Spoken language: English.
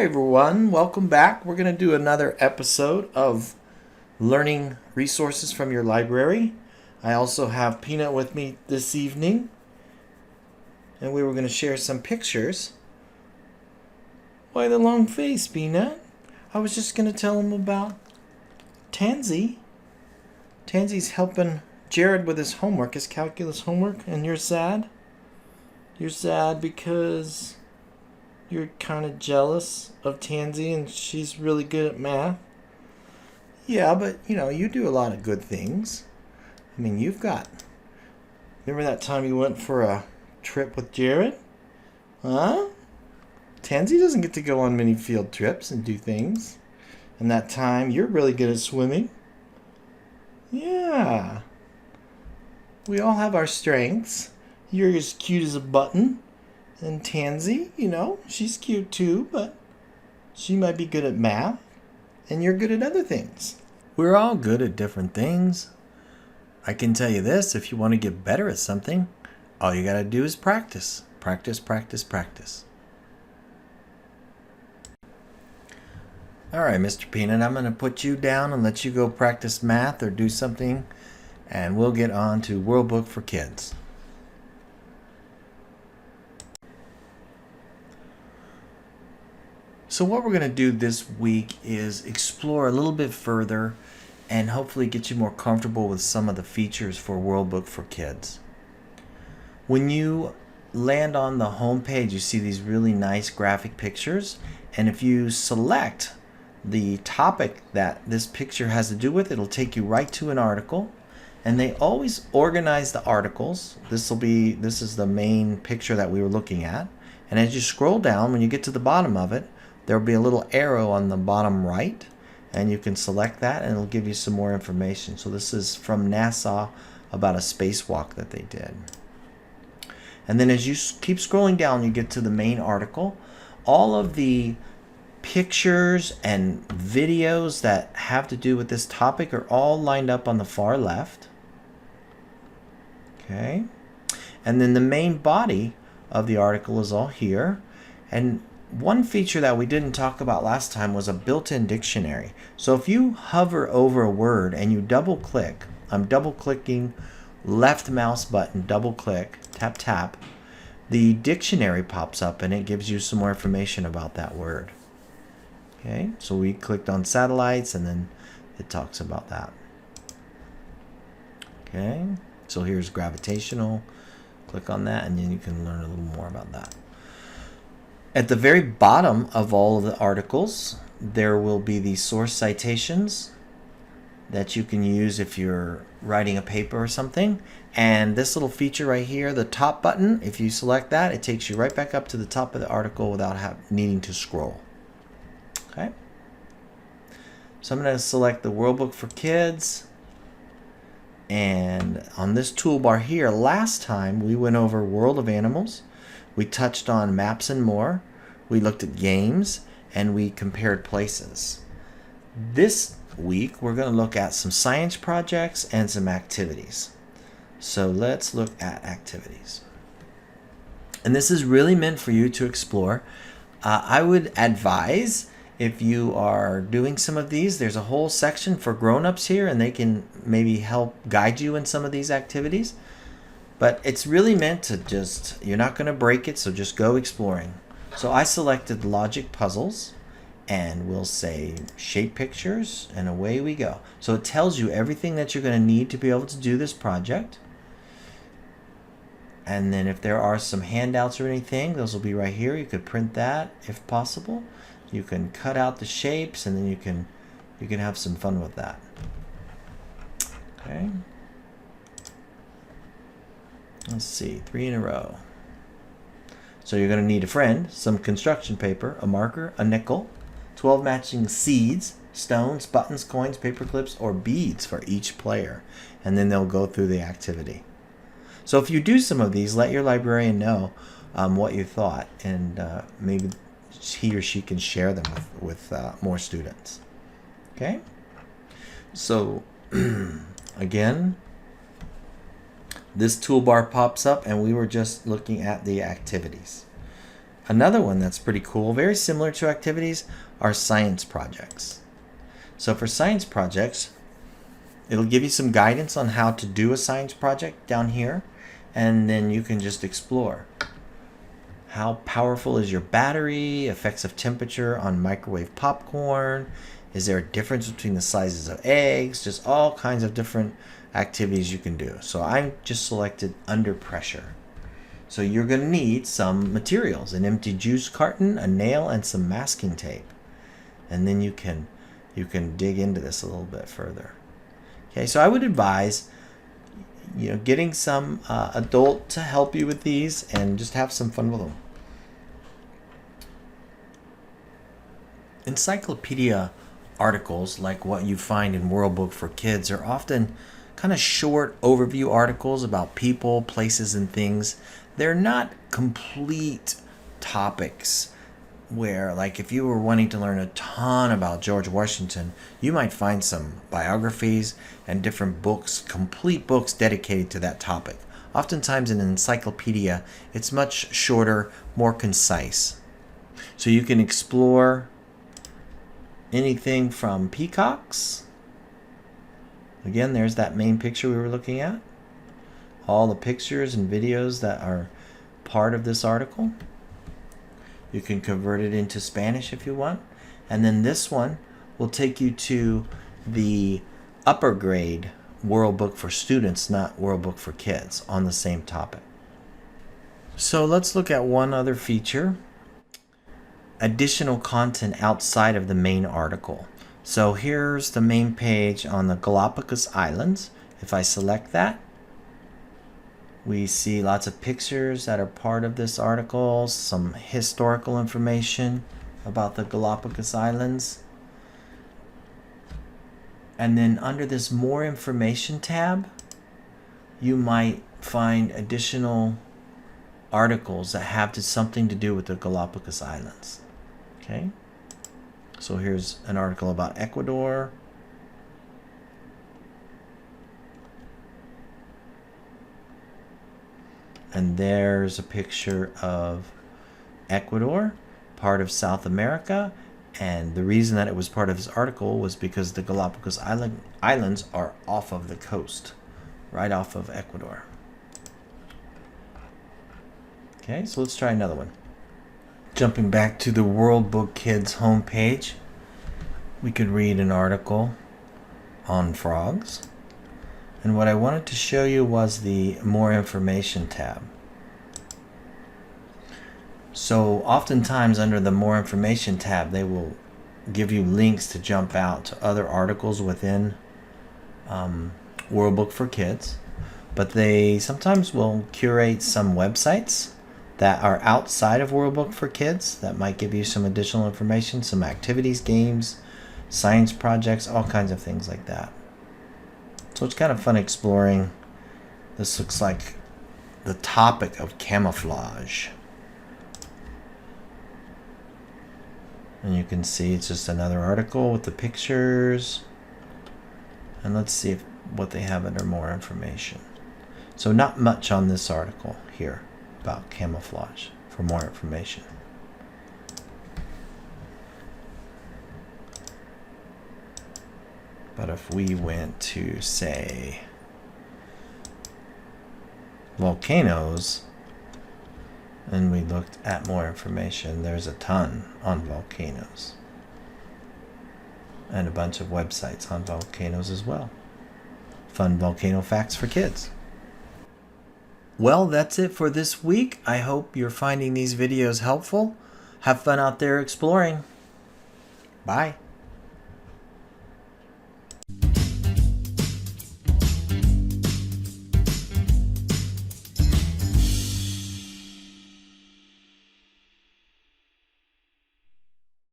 Hi everyone, welcome back. We're going to do another episode of learning resources from your library. I also have Peanut with me this evening, and we were going to share some pictures. Why the long face, Peanut? I was just going to tell him about Tansy. Tansy's helping Jared with his homework, his calculus homework, and you're sad? You're sad because you're kind of jealous of Tansy and she's really good at math. Yeah, but you do a lot of good things. I mean, remember that time you went for a trip with Jared? Huh? Tansy doesn't get to go on many field trips and do things. And that time you're really good at swimming. Yeah. We all have our strengths. You're as cute as a button. And Tansy, she's cute too, but she might be good at math, and you're good at other things. We're all good at different things. I can tell you this, if you want to get better at something, all you got to do is practice. Practice, practice, practice. All right, Mr. Peanut, I'm going to put you down and let you go practice math or do something, and we'll get on to World Book for Kids. So what we're going to do this week is explore a little bit further and hopefully get you more comfortable with some of the features for World Book for Kids. When you land on the home page, you see these really nice graphic pictures, and if you select the topic that this picture has to do with, it'll take you right to an article, and they always organize the articles. This is the main picture that we were looking at, and as you scroll down, when you get to the bottom of it, there will be a little arrow on the bottom right, and you can select that and it'll give you some more information. So this is from NASA about a spacewalk that they did. And then as you keep scrolling down, you get to the main article. All of the pictures and videos that have to do with this topic are all lined up on the far left. Okay. And then the main body of the article is all here. And one feature that we didn't talk about last time was a built-in dictionary. So if you hover over a word and you double click, I'm double clicking, left mouse button, double click, tap tap, the dictionary pops up and it gives you some more information about that word. Okay, so we clicked on satellites and then it talks about that. Okay, so here's gravitational, click on that and then you can learn a little more about that. At the very bottom of all of the articles, there will be the source citations that you can use if you're writing a paper or something. And this little feature right here, the top button, if you select that, it takes you right back up to the top of the article without needing to scroll. Okay. So I'm going to select the World Book for Kids. And on this toolbar here, last time we went over World of Animals. We touched on maps and more. We looked at games and we compared places. This week we're going to look at some science projects and some activities. So let's look at activities. And this is really meant for you to explore. I would advise if you are doing some of these, there's a whole section for grown-ups here and they can maybe help guide you in some of these activities. But it's really meant to you're not going to break it, so just go exploring. So I selected logic puzzles, and we'll say shape pictures, and away we go. So it tells you everything that you're going to need to be able to do this project. And then if there are some handouts or anything, those will be right here. You could print that if possible. You can cut out the shapes, and then you can have some fun with that. Okay. Let's see, 3 in a row. So you're going to need a friend, some construction paper, a marker, a nickel, 12 matching seeds, stones, buttons, coins, paper clips, or beads for each player. And then they'll go through the activity. So if you do some of these, let your librarian know what you thought, and maybe he or she can share them with more students. Okay? So, again, this toolbar pops up and we were just looking at the activities. Another one that's pretty cool, very similar to activities, are science projects. So for science projects, it'll give you some guidance on how to do a science project down here, and then you can just explore. How powerful is your battery? Effects of temperature on microwave popcorn? Is there a difference between the sizes of eggs? Just all kinds of different activities you can do. So I just selected under pressure. So you're going to need some materials, an empty juice carton, a nail, and some masking tape. And then you can dig into this a little bit further. Okay, so I would advise getting some adult to help you with these and just have some fun with them. Encyclopedia articles, like what you find in World Book for Kids, are often kind of short overview articles about people, places, and things. They're not complete topics where, like, if you were wanting to learn a ton about George Washington, you might find some biographies and different books, complete books dedicated to that topic. Oftentimes in an encyclopedia, it's much shorter, more concise. So you can explore anything from peacocks. Again, there's that main picture we were looking at. All the pictures and videos that are part of this article. You can convert it into Spanish if you want. And then this one will take you to the upper grade World Book for Students, not World Book for Kids, on the same topic. So let's look at one other feature. Additional content outside of the main article. So here's the main page on the Galapagos Islands. If I select that, we see lots of pictures that are part of this article, some historical information about the Galapagos Islands. And then under this More Information tab, you might find additional articles that have something to do with the Galapagos Islands. Okay, so here's an article about Ecuador. And there's a picture of Ecuador, part of South America. And the reason that it was part of this article was because the Galapagos Islands are off of the coast, right off of Ecuador. Okay, so let's try another one. Jumping back to the World Book Kids homepage, we could read an article on frogs. And what I wanted to show you was the More Information tab. So oftentimes under the More Information tab, they will give you links to jump out to other articles within World Book for Kids. But they sometimes will curate some websites that are outside of World Book for Kids that might give you some additional information, some activities, games, science projects, all kinds of things like that. So it's kind of fun exploring. This looks like the topic of camouflage. And you can see it's just another article with the pictures. And let's see what they have under more information. So not much on this article here about camouflage for more information. But if we went to, say, volcanoes, and we looked at more information, there's a ton on volcanoes. And a bunch of websites on volcanoes as well. Fun volcano facts for kids. Well, that's it for this week. I hope you're finding these videos helpful. Have fun out there exploring. Bye.